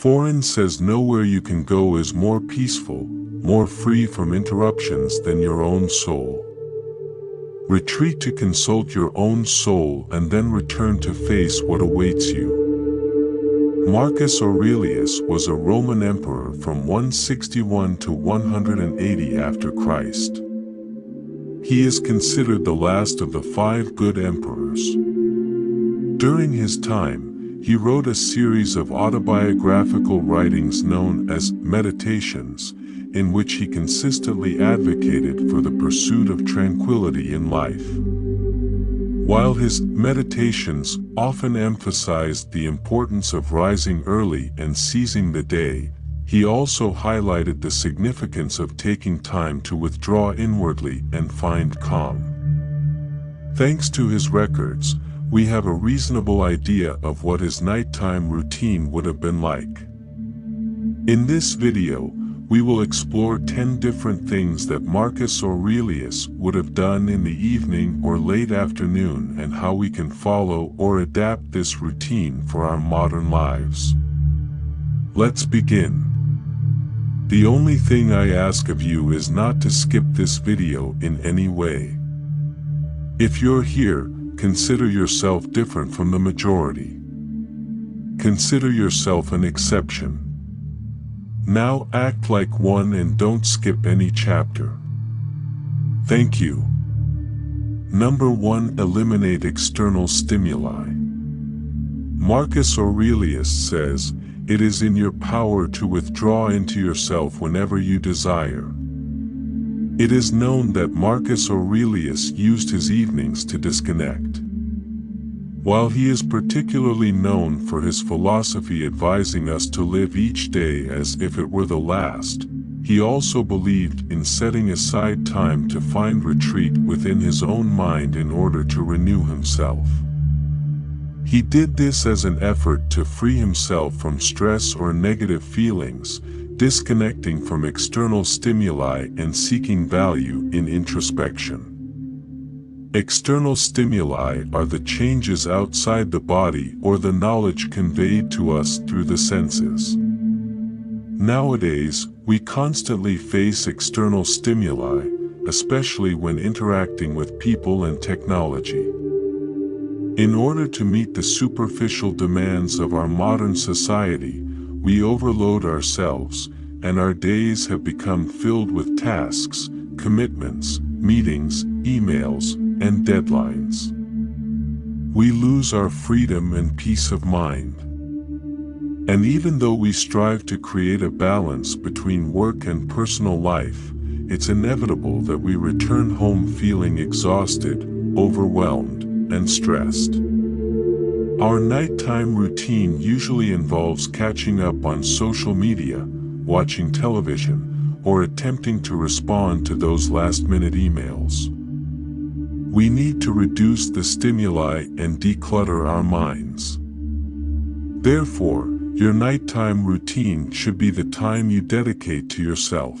Foreign says nowhere you can go is more peaceful, more free from interruptions than your own soul. Retreat to consult your own soul and then return to face what awaits you. Marcus Aurelius was a Roman emperor from 161 to 180 after Christ. He is considered the last of the 5 good emperors. During his time, he wrote a series of autobiographical writings known as Meditations, in which he consistently advocated for the pursuit of tranquility in life. While his meditations often emphasized the importance of rising early and seizing the day, he also highlighted the significance of taking time to withdraw inwardly and find calm. Thanks to his records, we have a reasonable idea of what his nighttime routine would have been like. In this video, we will explore 10 different things that Marcus Aurelius would have done in the evening or late afternoon and how we can follow or adapt this routine for our modern lives. Let's begin. The only thing I ask of you is not to skip this video in any way. If you're here, consider yourself different from the majority. Consider yourself an exception. Now act like one and don't skip any chapter. Thank you. Number 1. Eliminate external stimuli. Marcus Aurelius says, "It is in your power to withdraw into yourself whenever you desire." It is known that Marcus Aurelius used his evenings to disconnect. While he is particularly known for his philosophy advising us to live each day as if it were the last, he also believed in setting aside time to find retreat within his own mind in order to renew himself. He did this as an effort to free himself from stress or negative feelings, disconnecting from external stimuli and seeking value in introspection. External stimuli are the changes outside the body or the knowledge conveyed to us through the senses. Nowadays, we constantly face external stimuli, especially when interacting with people and technology. In order to meet the superficial demands of our modern society, we overload ourselves, and our days have become filled with tasks, commitments, meetings, emails, and deadlines. We lose our freedom and peace of mind. And even though we strive to create a balance between work and personal life, it's inevitable that we return home feeling exhausted, overwhelmed, and stressed. Our nighttime routine usually involves catching up on social media, watching television, or attempting to respond to those last-minute emails. We need to reduce the stimuli and declutter our minds. Therefore, your nighttime routine should be the time you dedicate to yourself.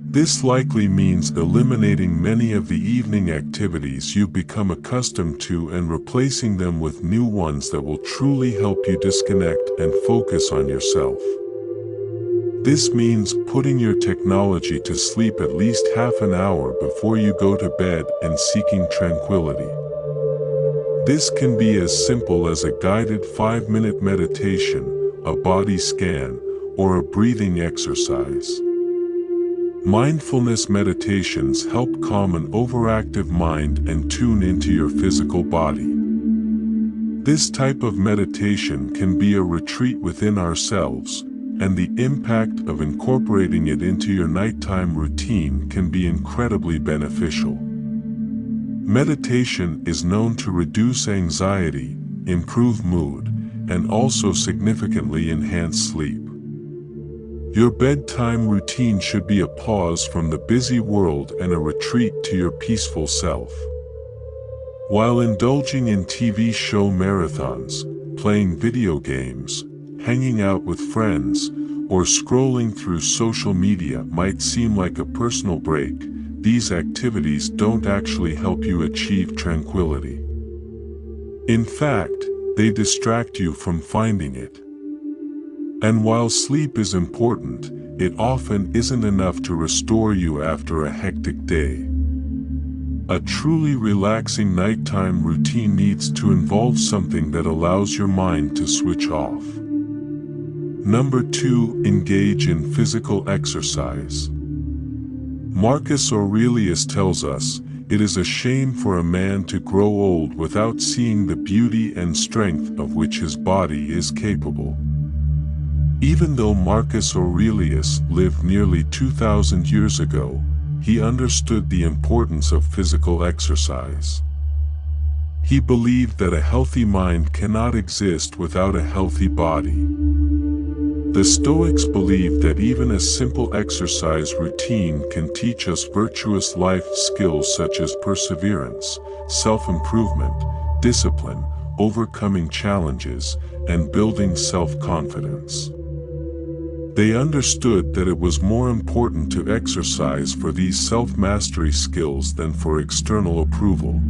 This likely means eliminating many of the evening activities you've become accustomed to and replacing them with new ones that will truly help you disconnect and focus on yourself. This means putting your technology to sleep at least half an hour before you go to bed and seeking tranquility. This can be as simple as a guided 5-minute meditation, a body scan, or a breathing exercise. Mindfulness meditations help calm an overactive mind and tune into your physical body. This type of meditation can be a retreat within ourselves, and the impact of incorporating it into your nighttime routine can be incredibly beneficial. Meditation is known to reduce anxiety, improve mood, and also significantly enhance sleep. Your bedtime routine should be a pause from the busy world and a retreat to your peaceful self. While indulging in TV show marathons, playing video games, hanging out with friends, or scrolling through social media might seem like a personal break, these activities don't actually help you achieve tranquility. In fact, they distract you from finding it. And while sleep is important, it often isn't enough to restore you after a hectic day. A truly relaxing nighttime routine needs to involve something that allows your mind to switch off. Number 2, engage in physical exercise. Marcus Aurelius tells us, "It is a shame for a man to grow old without seeing the beauty and strength of which his body is capable." Even though Marcus Aurelius lived nearly 2,000 years ago, he understood the importance of physical exercise. He believed that a healthy mind cannot exist without a healthy body. The Stoics believed that even a simple exercise routine can teach us virtuous life skills such as perseverance, self-improvement, discipline, overcoming challenges, and building self-confidence. They understood that it was more important to exercise for these self-mastery skills than for external approval.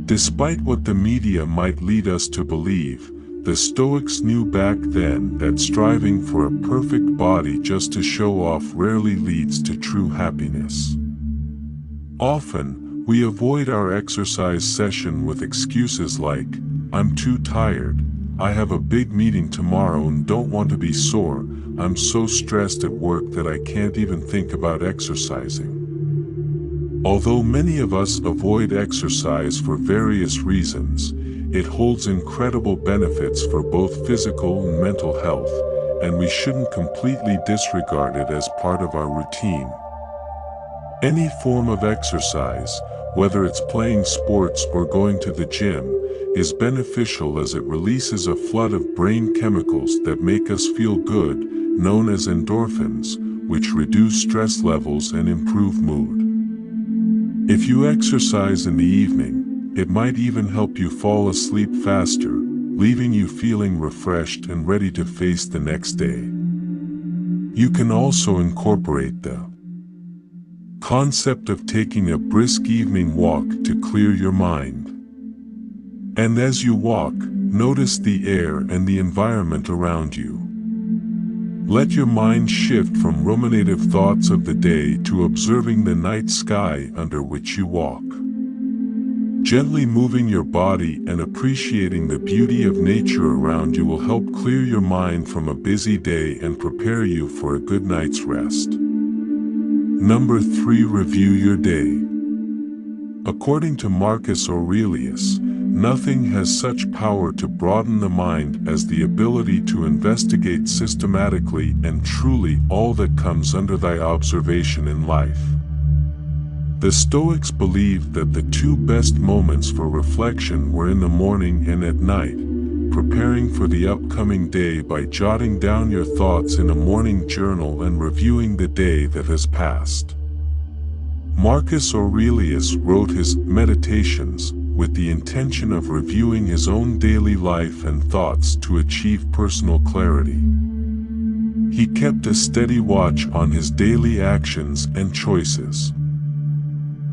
Despite what the media might lead us to believe, the Stoics knew back then that striving for a perfect body just to show off rarely leads to true happiness. Often, we avoid our exercise session with excuses like, "I'm too tired, I have a big meeting tomorrow and don't want to be sore, I'm so stressed at work that I can't even think about exercising." Although many of us avoid exercise for various reasons, it holds incredible benefits for both physical and mental health, and we shouldn't completely disregard it as part of our routine. Any form of exercise, whether it's playing sports or going to the gym, is beneficial as it releases a flood of brain chemicals that make us feel good, known as endorphins, which reduce stress levels and improve mood. If you exercise in the evening, it might even help you fall asleep faster, leaving you feeling refreshed and ready to face the next day. You can also incorporate the concept of taking a brisk evening walk to clear your mind. And as you walk, notice the air and the environment around you. Let your mind shift from ruminative thoughts of the day to observing the night sky under which you walk. Gently moving your body and appreciating the beauty of nature around you will help clear your mind from a busy day and prepare you for a good night's rest. Number 3, review your day. According to Marcus Aurelius, nothing has such power to broaden the mind as the ability to investigate systematically and truly all that comes under thy observation in life. The Stoics believed that the two best moments for reflection were in the morning and at night, preparing for the upcoming day by jotting down your thoughts in a morning journal and reviewing the day that has passed. Marcus Aurelius wrote his Meditations with the intention of reviewing his own daily life and thoughts to achieve personal clarity. He kept a steady watch on his daily actions and choices.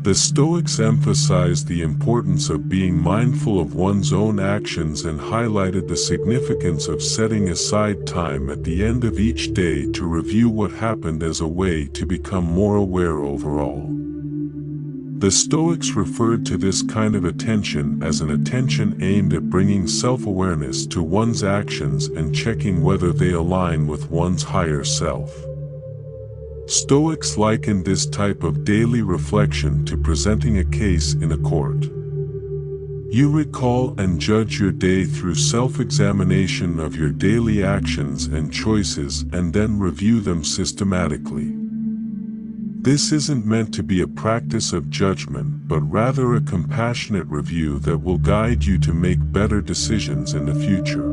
The Stoics emphasized the importance of being mindful of one's own actions and highlighted the significance of setting aside time at the end of each day to review what happened as a way to become more aware overall. The Stoics referred to this kind of attention as an attention aimed at bringing self-awareness to one's actions and checking whether they align with one's higher self. Stoics likened this type of daily reflection to presenting a case in a court. You recall and judge your day through self-examination of your daily actions and choices and then review them systematically. This isn't meant to be a practice of judgment, but rather a compassionate review that will guide you to make better decisions in the future.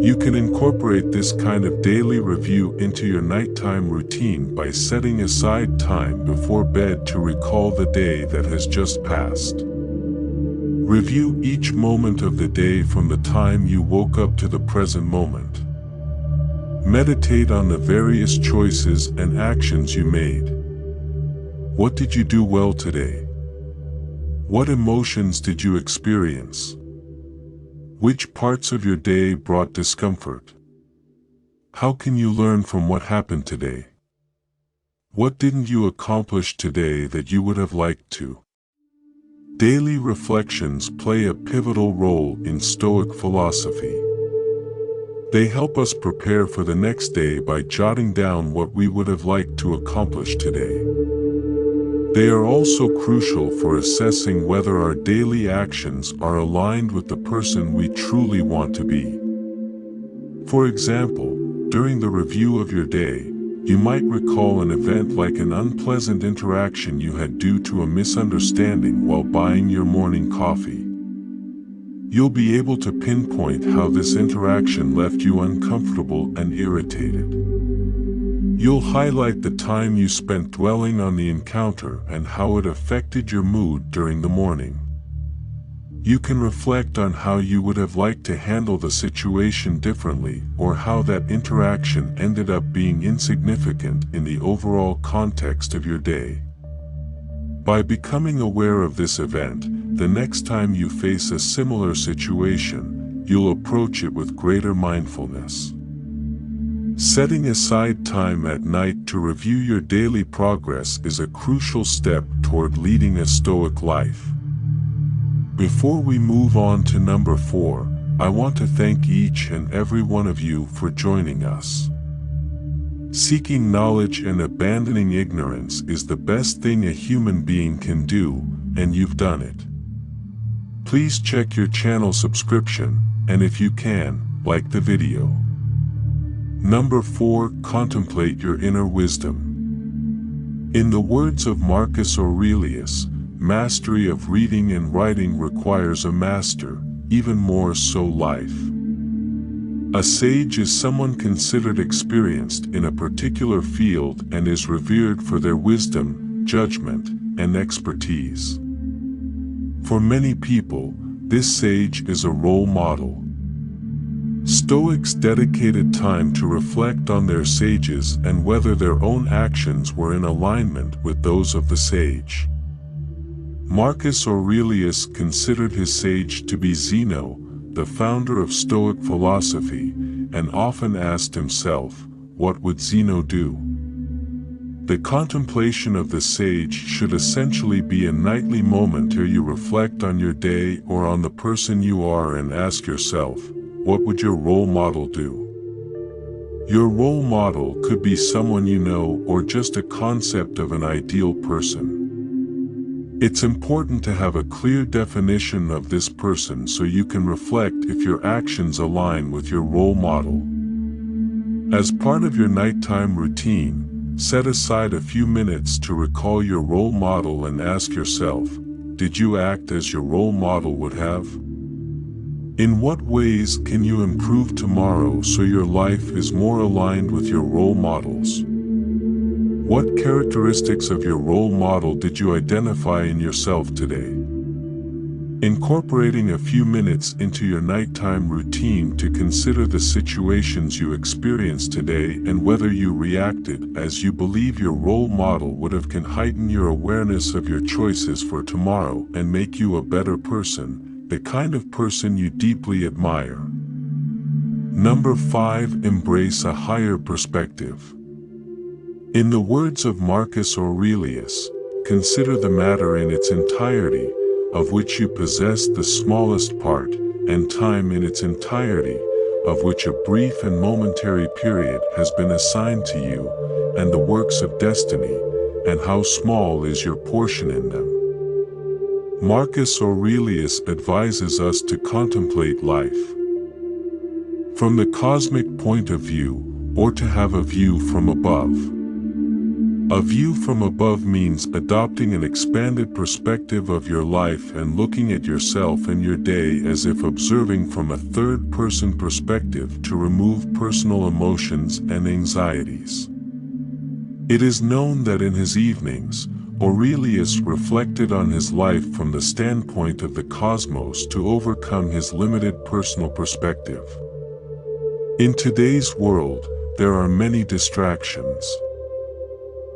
You can incorporate this kind of daily review into your nighttime routine by setting aside time before bed to recall the day that has just passed. Review each moment of the day from the time you woke up to the present moment. Meditate on the various choices and actions you made. What did you do well today? What emotions did you experience? Which parts of your day brought discomfort? How can you learn from what happened today? What didn't you accomplish today that you would have liked to? Daily reflections play a pivotal role in Stoic philosophy. They help us prepare for the next day by jotting down what we would have liked to accomplish today. They are also crucial for assessing whether our daily actions are aligned with the person we truly want to be. For example, during the review of your day, you might recall an event like an unpleasant interaction you had due to a misunderstanding while buying your morning coffee. You'll be able to pinpoint how this interaction left you uncomfortable and irritated. You'll highlight the time you spent dwelling on the encounter and how it affected your mood during the morning. You can reflect on how you would have liked to handle the situation differently or how that interaction ended up being insignificant in the overall context of your day. By becoming aware of this event, the next time you face a similar situation, you'll approach it with greater mindfulness. Setting aside time at night to review your daily progress is a crucial step toward leading a Stoic life. Before we move on to number 4, I want to thank each and every one of you for joining us. Seeking knowledge and abandoning ignorance is the best thing a human being can do, and you've done it. Please check your channel subscription, and if you can, like the video. Number 4, contemplate your inner wisdom. In the words of Marcus Aurelius, mastery of reading and writing requires a master, even more so life. A sage is someone considered experienced in a particular field and is revered for their wisdom, judgment, and expertise. For many people, this sage is a role model. Stoics dedicated time to reflect on their sages and whether their own actions were in alignment with those of the sage. Marcus Aurelius considered his sage to be Zeno, the founder of Stoic philosophy, and often asked himself, what would Zeno do? The contemplation of the sage should essentially be a nightly moment where you reflect on your day or on the person you are and ask yourself, what would your role model do? Your role model could be someone you know or just a concept of an ideal person. It's important to have a clear definition of this person so you can reflect if your actions align with your role model. As part of your nighttime routine, set aside a few minutes to recall your role model and ask yourself, did you act as your role model would have? In what ways can you improve tomorrow so your life is more aligned with your role models? What characteristics of your role model did you identify in yourself today? Incorporating a few minutes into your nighttime routine to consider the situations you experienced today and whether you reacted as you believe your role model would have can heighten your awareness of your choices for tomorrow and make you a better person, the kind of person you deeply admire. Number 5, embrace a higher perspective. In the words of Marcus Aurelius, consider the matter in its entirety, of which you possess the smallest part, and time in its entirety, of which a brief and momentary period has been assigned to you, and the works of destiny, and how small is your portion in them. Marcus Aurelius advises us to contemplate life from the cosmic point of view, or to have a view from above. A view from above means adopting an expanded perspective of your life and looking at yourself and your day as if observing from a third-person perspective to remove personal emotions and anxieties. It is known that in his evenings, Aurelius reflected on his life from the standpoint of the cosmos to overcome his limited personal perspective. In today's world, there are many distractions.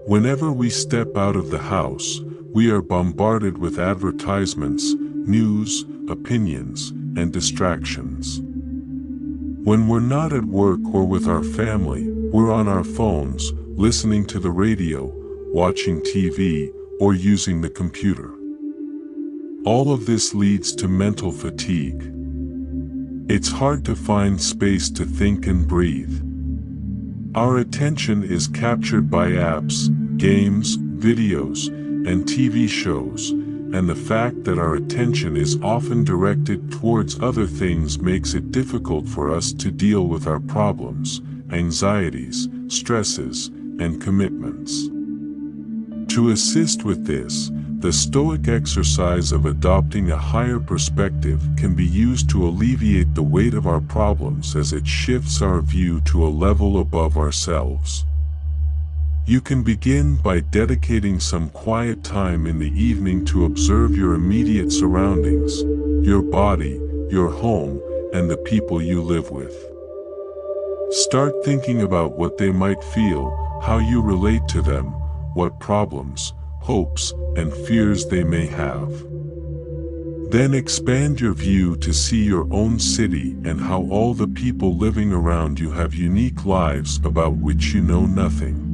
Whenever we step out of the house, we are bombarded with advertisements, news, opinions, and distractions. When we're not at work or with our family, we're on our phones, listening to the radio, watching TV, or using the computer. All of this leads to mental fatigue. It's hard to find space to think and breathe. Our attention is captured by apps, games, videos, and TV shows, and the fact that our attention is often directed towards other things makes it difficult for us to deal with our problems, anxieties, stresses, and commitments. To assist with this, the Stoic exercise of adopting a higher perspective can be used to alleviate the weight of our problems as it shifts our view to a level above ourselves. You can begin by dedicating some quiet time in the evening to observe your immediate surroundings, your body, your home, and the people you live with. Start thinking about what they might feel, how you relate to them, what problems, hopes, and fears they may have. Then expand your view to see your own city and how all the people living around you have unique lives about which you know nothing.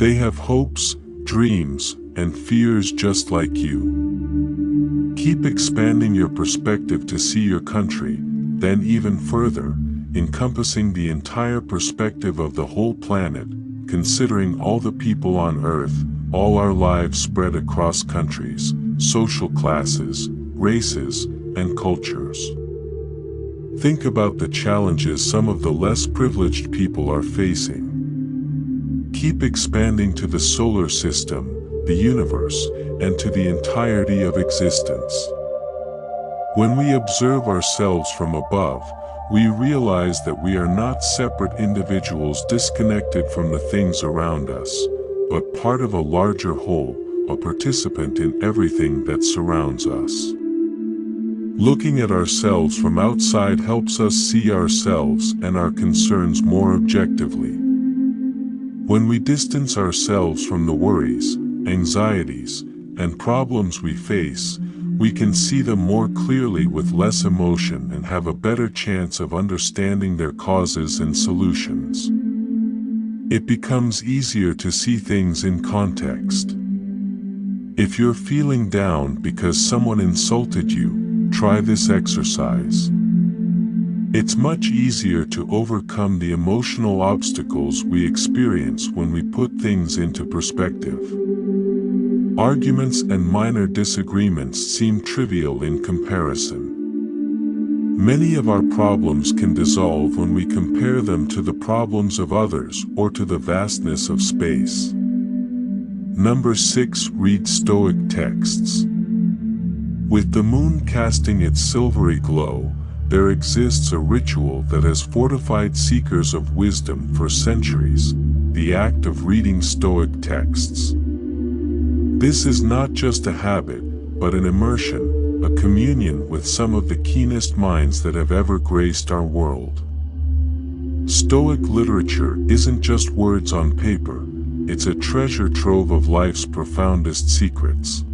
They have hopes, dreams, and fears just like you. Keep expanding your perspective to see your country, then even further, encompassing the entire perspective of the whole planet, considering all the people on Earth, all our lives spread across countries, social classes, races, and cultures. Think about the challenges some of the less privileged people are facing. Keep expanding to the solar system, the universe, and to the entirety of existence. When we observe ourselves from above, we realize that we are not separate individuals disconnected from the things around us, but part of a larger whole, a participant in everything that surrounds us. Looking at ourselves from outside helps us see ourselves and our concerns more objectively. When we distance ourselves from the worries, anxieties, and problems we face, we can see them more clearly with less emotion and have a better chance of understanding their causes and solutions. It becomes easier to see things in context. If you're feeling down because someone insulted you, try this exercise. It's much easier to overcome the emotional obstacles we experience when we put things into perspective. Arguments and minor disagreements seem trivial in comparison. Many of our problems can dissolve when we compare them to the problems of others or to the vastness of space. Number 6. Read Stoic texts. With the moon casting its silvery glow, there exists a ritual that has fortified seekers of wisdom for centuries, the act of reading Stoic texts. This is not just a habit, but an immersion, a communion with some of the keenest minds that have ever graced our world. Stoic literature isn't just words on paper, it's a treasure trove of life's profoundest secrets.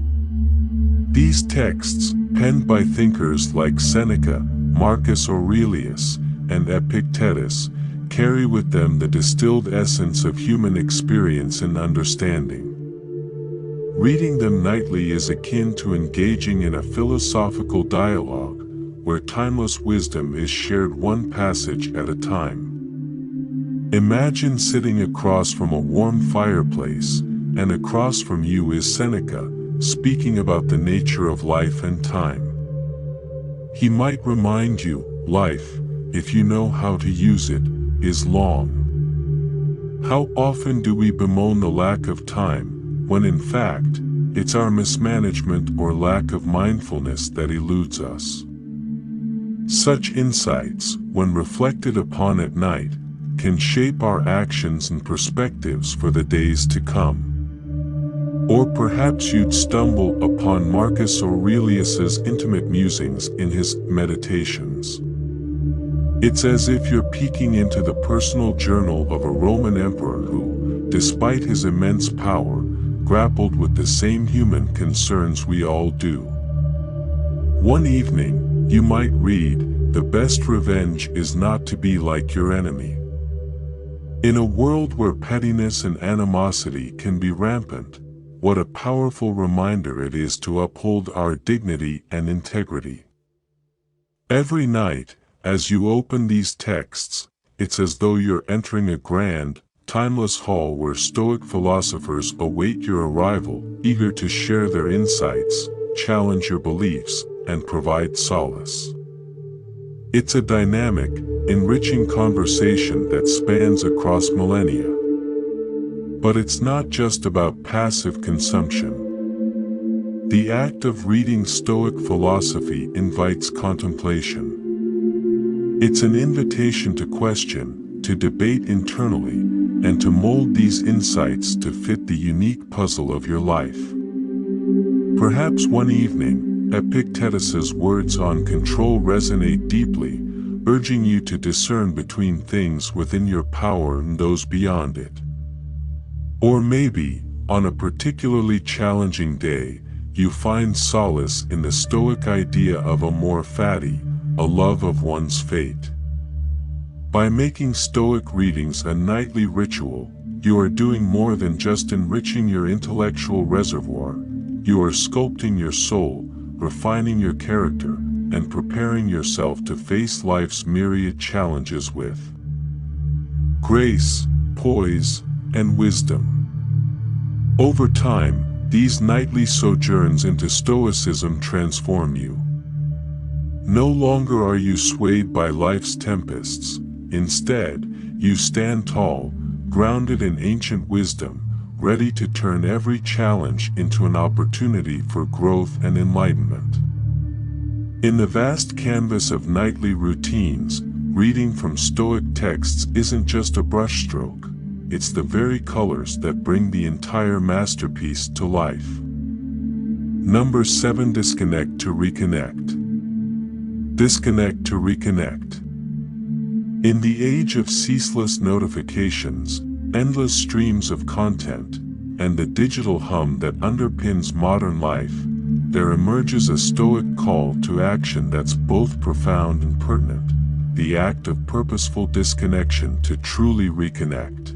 These texts, penned by thinkers like Seneca, Marcus Aurelius, and Epictetus, carry with them the distilled essence of human experience and understanding. Reading them nightly is akin to engaging in a philosophical dialogue, where timeless wisdom is shared one passage at a time. Imagine sitting across from a warm fireplace, and across from you is Seneca, speaking about the nature of life and time. He might remind you, life, if you know how to use it, is long. How often do we bemoan the lack of time, when in fact, it's our mismanagement or lack of mindfulness that eludes us? Such insights, when reflected upon at night, can shape our actions and perspectives for the days to come. Or perhaps you'd stumble upon Marcus Aurelius's intimate musings in his Meditations. It's as if you're peeking into the personal journal of a Roman emperor who, despite his immense power, grappled with the same human concerns we all do. One evening, you might read, the best revenge is not to be like your enemy. In a world where pettiness and animosity can be rampant, what a powerful reminder it is to uphold our dignity and integrity. Every night, as you open these texts, it's as though you're entering a grand, timeless hall where Stoic philosophers await your arrival, eager to share their insights, challenge your beliefs, and provide solace. It's a dynamic, enriching conversation that spans across millennia. But it's not just about passive consumption. The act of reading Stoic philosophy invites contemplation. It's an invitation to question, to debate internally, and to mold these insights to fit the unique puzzle of your life. Perhaps one evening, Epictetus's words on control resonate deeply, urging you to discern between things within your power and those beyond it. Or maybe, on a particularly challenging day, you find solace in the Stoic idea of amor fati, a love of one's fate. By making Stoic readings a nightly ritual, you are doing more than just enriching your intellectual reservoir. You are sculpting your soul, refining your character, and preparing yourself to face life's myriad challenges with grace, poise, and wisdom. Over time, these nightly sojourns into Stoicism transform you. No longer are you swayed by life's tempests. Instead, you stand tall, grounded in ancient wisdom, ready to turn every challenge into an opportunity for growth and enlightenment. In the vast canvas of nightly routines, reading from Stoic texts isn't just a brushstroke. It's the very colors that bring the entire masterpiece to life. Number 7. Disconnect to reconnect. Disconnect to reconnect. In the age of ceaseless notifications, endless streams of content, and the digital hum that underpins modern life, there emerges a Stoic call to action that's both profound and pertinent, the act of purposeful disconnection to truly reconnect.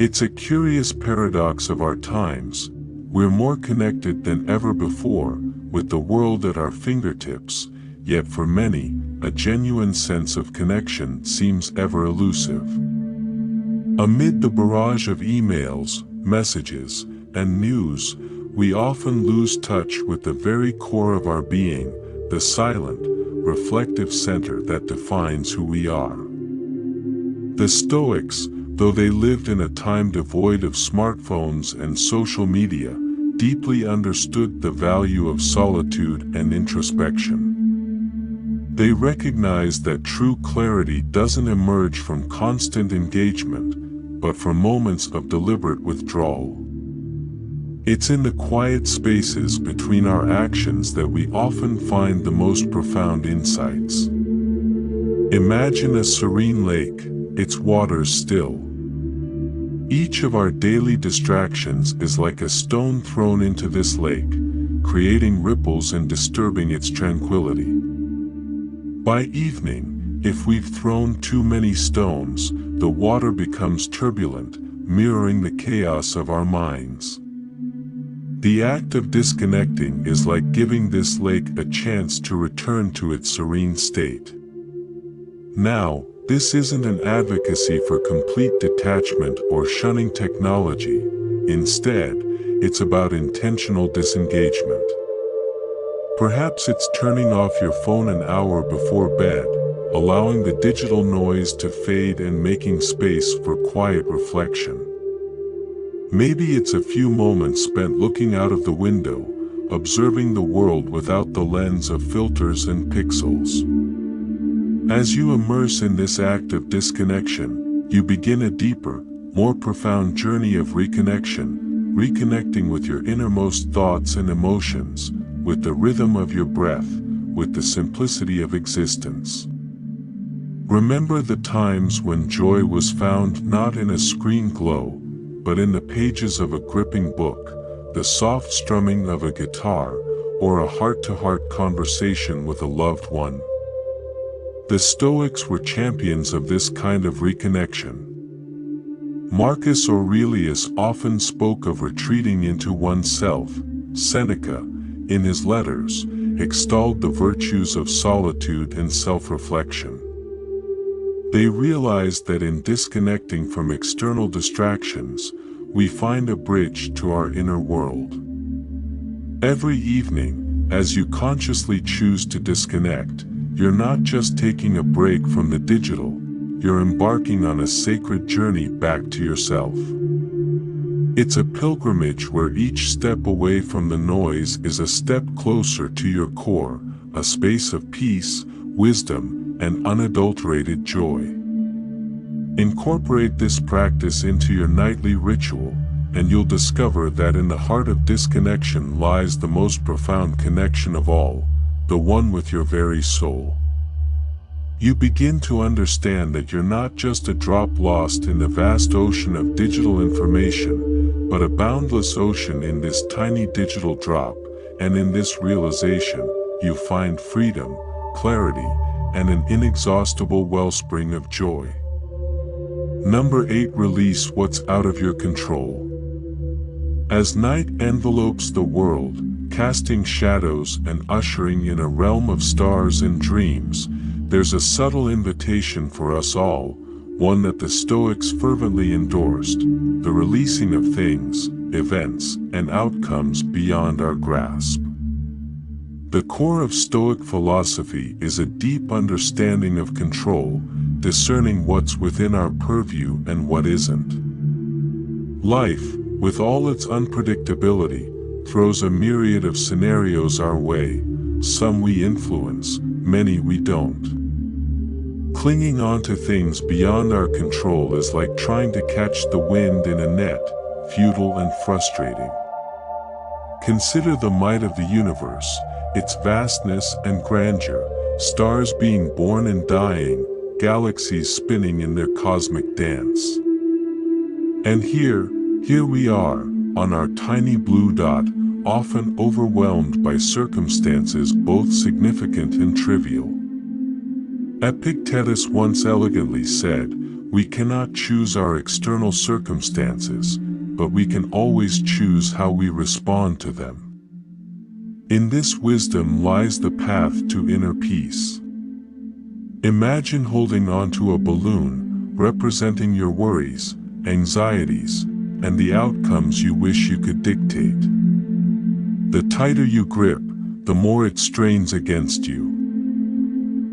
It's a curious paradox of our times. We're more connected than ever before, with the world at our fingertips, yet for many, a genuine sense of connection seems ever elusive. Amid the barrage of emails, messages, and news, we often lose touch with the very core of our being, the silent, reflective center that defines who we are. The Stoics, though they lived in a time devoid of smartphones and social media, deeply understood the value of solitude and introspection. They recognized that true clarity doesn't emerge from constant engagement, but from moments of deliberate withdrawal. It's in the quiet spaces between our actions that we often find the most profound insights. Imagine a serene lake, its waters still. Each of our daily distractions is like a stone thrown into this lake, creating ripples and disturbing its tranquility. By evening, if we've thrown too many stones, the water becomes turbulent, mirroring the chaos of our minds. The act of disconnecting is like giving this lake a chance to return to its serene state. Now, this isn't an advocacy for complete detachment or shunning technology. Instead, it's about intentional disengagement. Perhaps it's turning off your phone an hour before bed, allowing the digital noise to fade and making space for quiet reflection. Maybe it's a few moments spent looking out of the window, observing the world without the lens of filters and pixels. As you immerse in this act of disconnection, you begin a deeper, more profound journey of reconnection, reconnecting with your innermost thoughts and emotions, with the rhythm of your breath, with the simplicity of existence. Remember the times when joy was found not in a screen glow, but in the pages of a gripping book, the soft strumming of a guitar, or a heart-to-heart conversation with a loved one. The Stoics were champions of this kind of reconnection. Marcus Aurelius often spoke of retreating into oneself. Seneca, in his letters, extolled the virtues of solitude and self-reflection. They realized that in disconnecting from external distractions, we find a bridge to our inner world. Every evening, as you consciously choose to disconnect, you're not just taking a break from the digital, you're embarking on a sacred journey back to yourself. It's a pilgrimage where each step away from the noise is a step closer to your core, a space of peace, wisdom, and unadulterated joy. Incorporate this practice into your nightly ritual, and you'll discover that in the heart of disconnection lies the most profound connection of all, the one with your very soul. You begin to understand that you're not just a drop lost in the vast ocean of digital information, but a boundless ocean in this tiny digital drop, and in this realization, you find freedom, clarity, and an inexhaustible wellspring of joy. Number 8. Release what's out of your control. As night envelopes the world, casting shadows and ushering in a realm of stars and dreams, there's a subtle invitation for us all, one that the Stoics fervently endorsed: the releasing of things, events, and outcomes beyond our grasp. The core of Stoic philosophy is a deep understanding of control, discerning what's within our purview and what isn't. Life, with all its unpredictability, throws a myriad of scenarios our way, some we influence, many we don't. Clinging on to things beyond our control is like trying to catch the wind in a net, futile and frustrating. Consider the might of the universe, its vastness and grandeur, stars being born and dying, galaxies spinning in their cosmic dance. And here we are, on our tiny blue dot, often overwhelmed by circumstances both significant and trivial. Epictetus once elegantly said, "We cannot choose our external circumstances, but we can always choose how we respond to them." In this wisdom lies the path to inner peace. Imagine holding onto a balloon, representing your worries, anxieties, and the outcomes you wish you could dictate. The tighter you grip, the more it strains against you.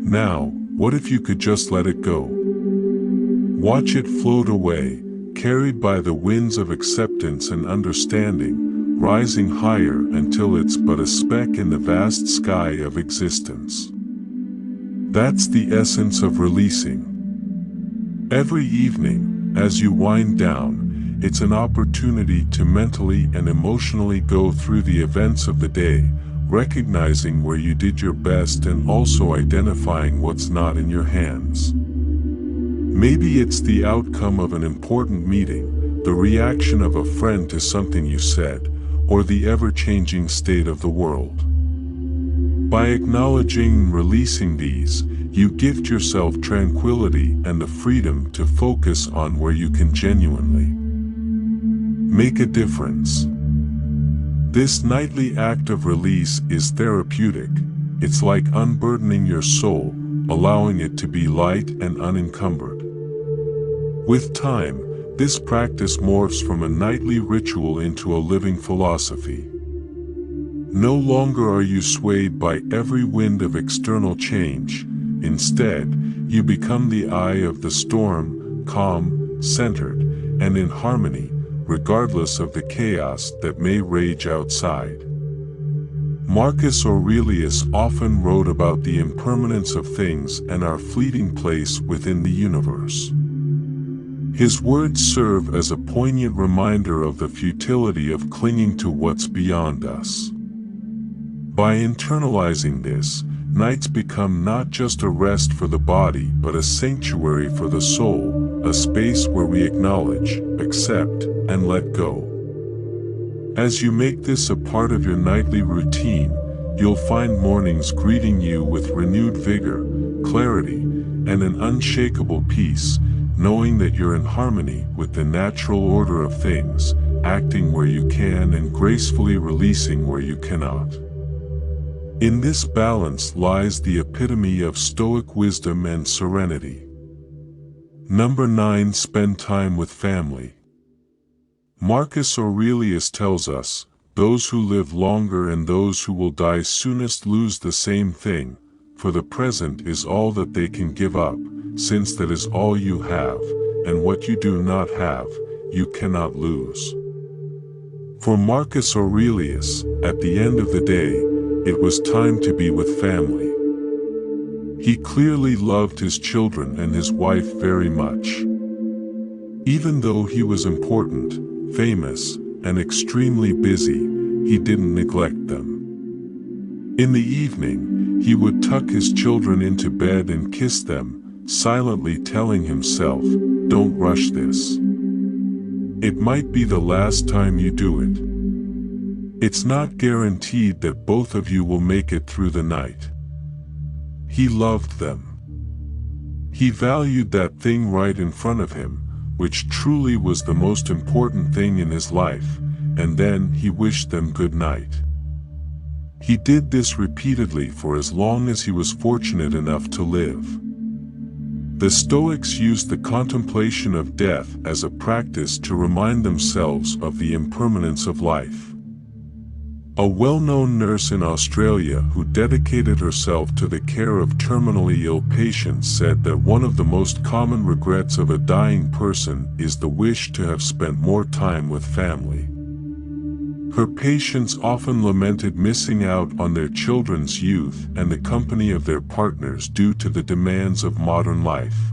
Now, what if you could just let it go? Watch it float away, carried by the winds of acceptance and understanding, rising higher until it's but a speck in the vast sky of existence. That's the essence of releasing. Every evening, as you wind down, it's an opportunity to mentally and emotionally go through the events of the day, recognizing where you did your best and also identifying what's not in your hands. Maybe it's the outcome of an important meeting, the reaction of a friend to something you said, or the ever-changing state of the world. By acknowledging and releasing these, you gift yourself tranquility and the freedom to focus on where you can genuinely make a difference. This nightly act of release is therapeutic. It's like unburdening your soul, allowing it to be light and unencumbered. With time, this practice morphs from a nightly ritual into a living philosophy. No longer are you swayed by every wind of external change. Instead, you become the eye of the storm, calm, centered, and in harmony, regardless of the chaos that may rage outside. Marcus Aurelius often wrote about the impermanence of things and our fleeting place within the universe. His words serve as a poignant reminder of the futility of clinging to what's beyond us. By internalizing this, nights become not just a rest for the body but a sanctuary for the soul, a space where we acknowledge, accept, and let go. As you make this a part of your nightly routine, you'll find mornings greeting you with renewed vigor, clarity, and an unshakable peace, knowing that you're in harmony with the natural order of things, acting where you can and gracefully releasing where you cannot. In this balance lies the epitome of Stoic wisdom and serenity. Number 9. Spend time with family. Marcus Aurelius tells us, "Those who live longer and those who will die soonest lose the same thing, for the present is all that they can give up, since that is all you have, and what you do not have, you cannot lose." For Marcus Aurelius, at the end of the day, it was time to be with family. He clearly loved his children and his wife very much. Even though he was important, famous, and extremely busy, he didn't neglect them. In the evening, he would tuck his children into bed and kiss them, silently telling himself, "Don't rush this. It might be the last time you do it. It's not guaranteed that both of you will make it through the night." He loved them. He valued that thing right in front of him, which truly was the most important thing in his life, and then he wished them good night. He did this repeatedly for as long as he was fortunate enough to live. The Stoics used the contemplation of death as a practice to remind themselves of the impermanence of life. A well-known nurse in Australia who dedicated herself to the care of terminally ill patients said that one of the most common regrets of a dying person is the wish to have spent more time with family. Her patients often lamented missing out on their children's youth and the company of their partners due to the demands of modern life.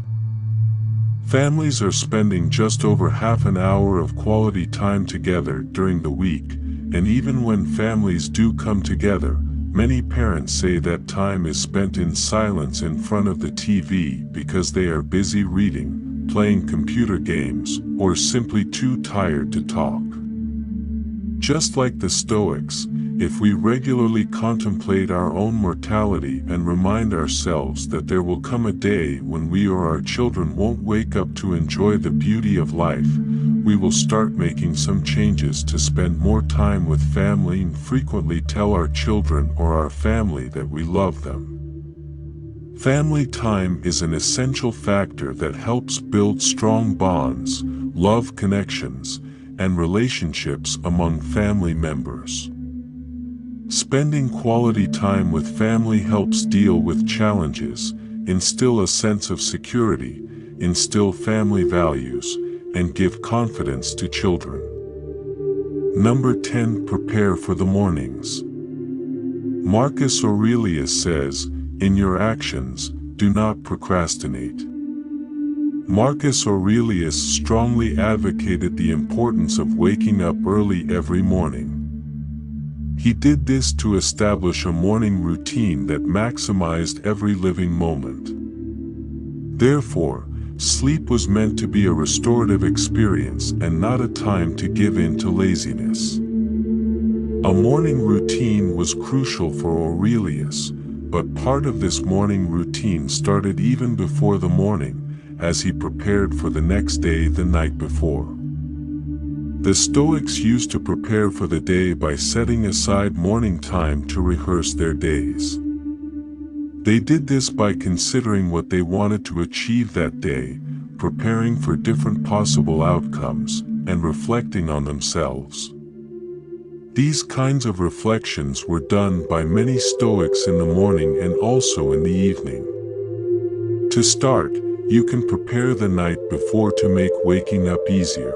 Families are spending just over half an hour of quality time together during the week, and even when families do come together, many parents say that time is spent in silence in front of the TV because they are busy reading, playing computer games, or simply too tired to talk. Just like the Stoics, if we regularly contemplate our own mortality and remind ourselves that there will come a day when we or our children won't wake up to enjoy the beauty of life, we will start making some changes to spend more time with family and frequently tell our children or our family that we love them. Family time is an essential factor that helps build strong bonds, love connections, and relationships among family members. Spending quality time with family helps deal with challenges, instill a sense of security, instill family values, and give confidence to children. Number 10. Prepare for the mornings. Marcus Aurelius says, "In your actions, do not procrastinate." Marcus Aurelius strongly advocated the importance of waking up early every morning. He did this to establish a morning routine that maximized every living moment. Therefore, sleep was meant to be a restorative experience and not a time to give in to laziness. A morning routine was crucial for Aurelius, but part of this morning routine started even before the morning, as he prepared for the next day the night before. The Stoics used to prepare for the day by setting aside morning time to rehearse their days. They did this by considering what they wanted to achieve that day, preparing for different possible outcomes, and reflecting on themselves. These kinds of reflections were done by many Stoics in the morning and also in the evening. To start, you can prepare the night before to make waking up easier.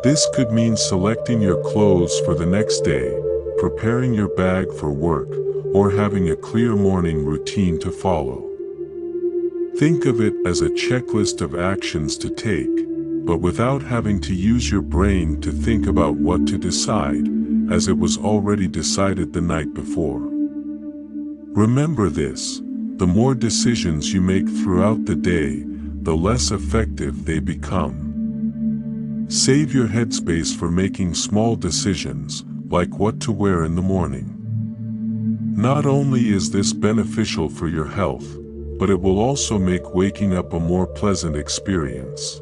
This could mean selecting your clothes for the next day, preparing your bag for work, or having a clear morning routine to follow. Think of it as a checklist of actions to take, but without having to use your brain to think about what to decide, as it was already decided the night before. Remember this: the more decisions you make throughout the day, the less effective they become. Save your headspace for making small decisions, like what to wear in the morning. Not only is this beneficial for your health, but it will also make waking up a more pleasant experience.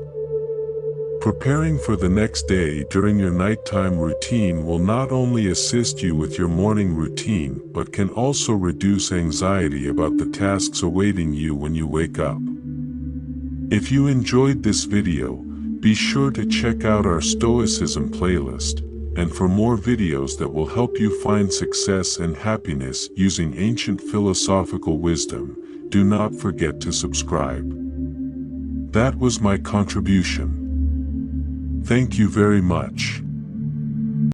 Preparing for the next day during your nighttime routine will not only assist you with your morning routine, but can also reduce anxiety about the tasks awaiting you when you wake up. If you enjoyed this video, be sure to check out our Stoicism playlist, and for more videos that will help you find success and happiness using ancient philosophical wisdom, do not forget to subscribe. That was my contribution. Thank you very much.